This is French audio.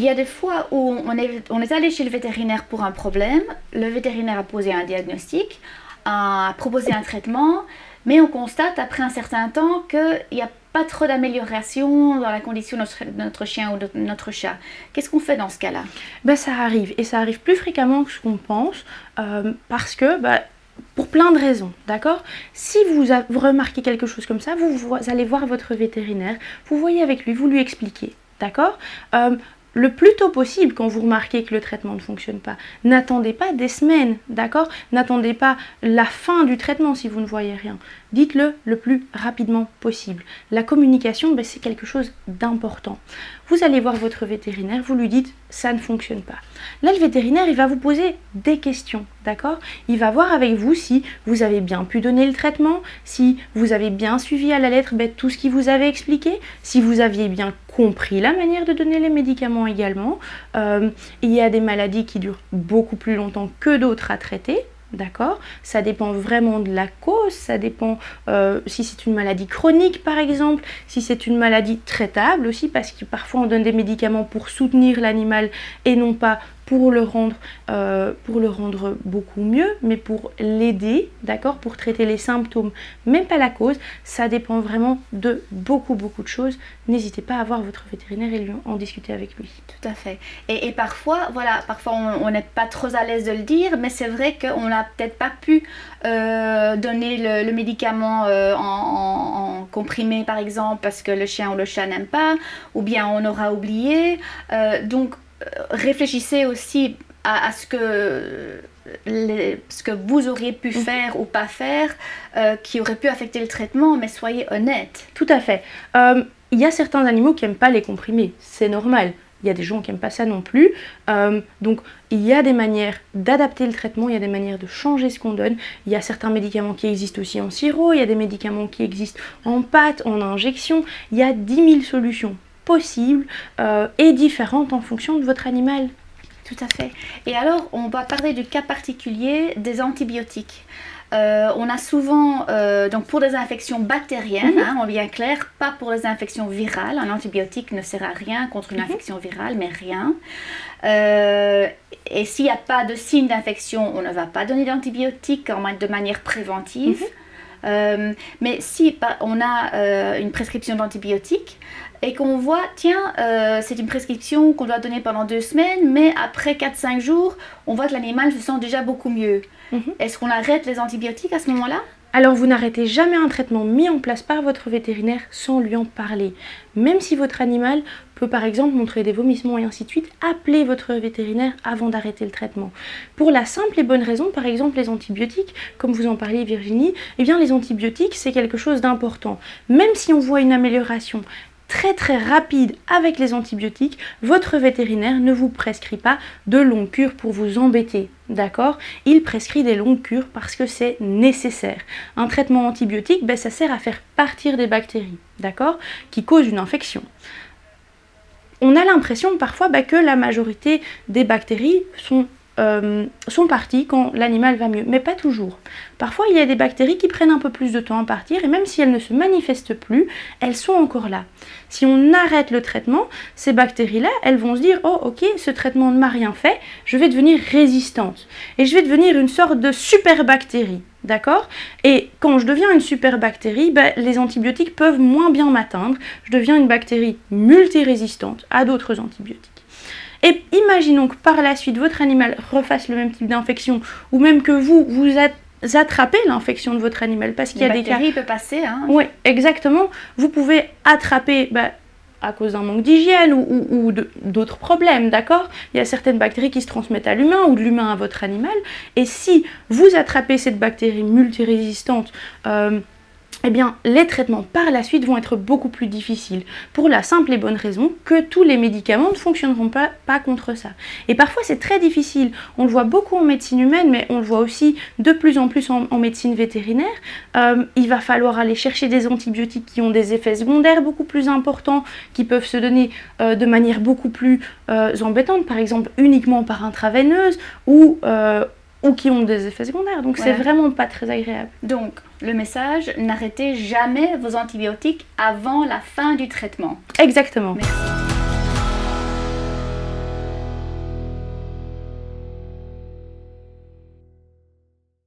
il y a des fois où on est allé chez le vétérinaire pour un problème, le vétérinaire a posé un diagnostic, a proposé un traitement, mais on constate après un certain temps qu'il n'y a pas trop d'amélioration dans la condition de notre chien ou de notre chat. Qu'est-ce qu'on fait dans ce cas-là? Ça arrive, et ça arrive plus fréquemment que ce qu'on pense, parce que, pour plein de raisons, d'accord? Si vous remarquez quelque chose comme ça, vous allez voir votre vétérinaire, vous voyez avec lui, vous lui expliquez, d'accord? Le plus tôt possible quand vous remarquez que le traitement ne fonctionne pas. N'attendez pas des semaines, d'accord? N'attendez pas la fin du traitement si vous ne voyez rien. Dites-le le plus rapidement possible. La communication, c'est quelque chose d'important. Vous allez voir votre vétérinaire, vous lui dites « ça ne fonctionne pas ». Là, le vétérinaire, il va vous poser des questions, d'accord? Il va voir avec vous si vous avez bien pu donner le traitement, si vous avez bien suivi à la lettre tout ce qu'il vous avait expliqué, si vous aviez bien compris la manière de donner les médicaments également. Il y a des maladies qui durent beaucoup plus longtemps que d'autres à traiter. D'accord? Ça dépend vraiment de la cause, ça dépend si c'est une maladie chronique par exemple, si c'est une maladie traitable aussi, parce que parfois on donne des médicaments pour soutenir l'animal et non pas pour le rendre beaucoup mieux, mais pour l'aider, d'accord, pour traiter les symptômes, même pas la cause. Ça dépend vraiment de beaucoup de choses. N'hésitez pas à voir votre vétérinaire et en discuter avec lui. Tout à fait. Et parfois, parfois on n'est pas trop à l'aise de le dire, mais c'est vrai qu'on n'a peut-être pas pu donner le médicament en comprimé par exemple, parce que le chien ou le chat n'aime pas, ou bien on aura oublié. Donc, réfléchissez aussi à ce que vous auriez pu faire ou pas faire qui aurait pu affecter le traitement, mais soyez honnête. Tout à fait. Il y a certains animaux qui n'aiment pas les comprimés, c'est normal. Il y a des gens qui n'aiment pas ça non plus. Donc, il y a des manières d'adapter le traitement, il y a des manières de changer ce qu'on donne. Il y a certains médicaments qui existent aussi en sirop, il y a des médicaments qui existent en pâte, en injection. Il y a 10 000 solutions possibles et différentes en fonction de votre animal. Tout à fait. Et alors, on va parler du cas particulier des antibiotiques. On a souvent, donc pour des infections bactériennes, en bien clair, pas pour les infections virales. Un antibiotique ne sert à rien contre une infection virale, mais rien. Et s'il n'y a pas de signe d'infection, on ne va pas donner d'antibiotiques de manière préventive. Mais si on a une prescription d'antibiotiques et qu'on voit, tiens, c'est une prescription qu'on doit donner pendant 2 semaines, mais après 4-5 jours, on voit que l'animal se sent déjà beaucoup mieux. Est-ce qu'on arrête les antibiotiques à ce moment-là? Alors vous n'arrêtez jamais un traitement mis en place par votre vétérinaire sans lui en parler. Même si votre animal peut par exemple montrer des vomissements et ainsi de suite, appelez votre vétérinaire avant d'arrêter le traitement. Pour la simple et bonne raison, par exemple les antibiotiques, comme vous en parliez Virginie, eh bien les antibiotiques c'est quelque chose d'important. Même si on voit une amélioration très rapide avec les antibiotiques, votre vétérinaire ne vous prescrit pas de longues cures pour vous embêter, d'accord? Il prescrit des longues cures parce que c'est nécessaire. Un traitement antibiotique, ça sert à faire partir des bactéries, d'accord? Qui causent une infection. On a l'impression parfois que la majorité des bactéries sont parties quand l'animal va mieux, mais pas toujours. Parfois, il y a des bactéries qui prennent un peu plus de temps à partir et même si elles ne se manifestent plus, elles sont encore là. Si on arrête le traitement, ces bactéries-là, elles vont se dire « Oh, ok, ce traitement ne m'a rien fait, je vais devenir résistante et je vais devenir une sorte de super bactérie. » D'accord? Et quand je deviens une super bactérie, les antibiotiques peuvent moins bien m'atteindre. Je deviens une bactérie multirésistante à d'autres antibiotiques. Et imaginons que par la suite, votre animal refasse le même type d'infection ou même que vous attrapez l'infection de votre animal parce qu'il y a des cas... bactéries peut passer. Oui, exactement. Vous pouvez attraper... à cause d'un manque d'hygiène ou d'autres problèmes, d'accord? Il y a certaines bactéries qui se transmettent à l'humain ou de l'humain à votre animal. Et si vous attrapez cette bactérie multirésistante, eh bien, les traitements par la suite vont être beaucoup plus difficiles pour la simple et bonne raison que tous les médicaments ne fonctionneront pas contre ça. Et parfois, c'est très difficile. On le voit beaucoup en médecine humaine, mais on le voit aussi de plus en plus en médecine vétérinaire. Il va falloir aller chercher des antibiotiques qui ont des effets secondaires beaucoup plus importants, qui peuvent se donner de manière beaucoup plus embêtante, par exemple uniquement par intraveineuse ou qui ont des effets secondaires. Donc, c'est vraiment pas très agréable. Donc, le message, n'arrêtez jamais vos antibiotiques avant la fin du traitement. Exactement. Merci.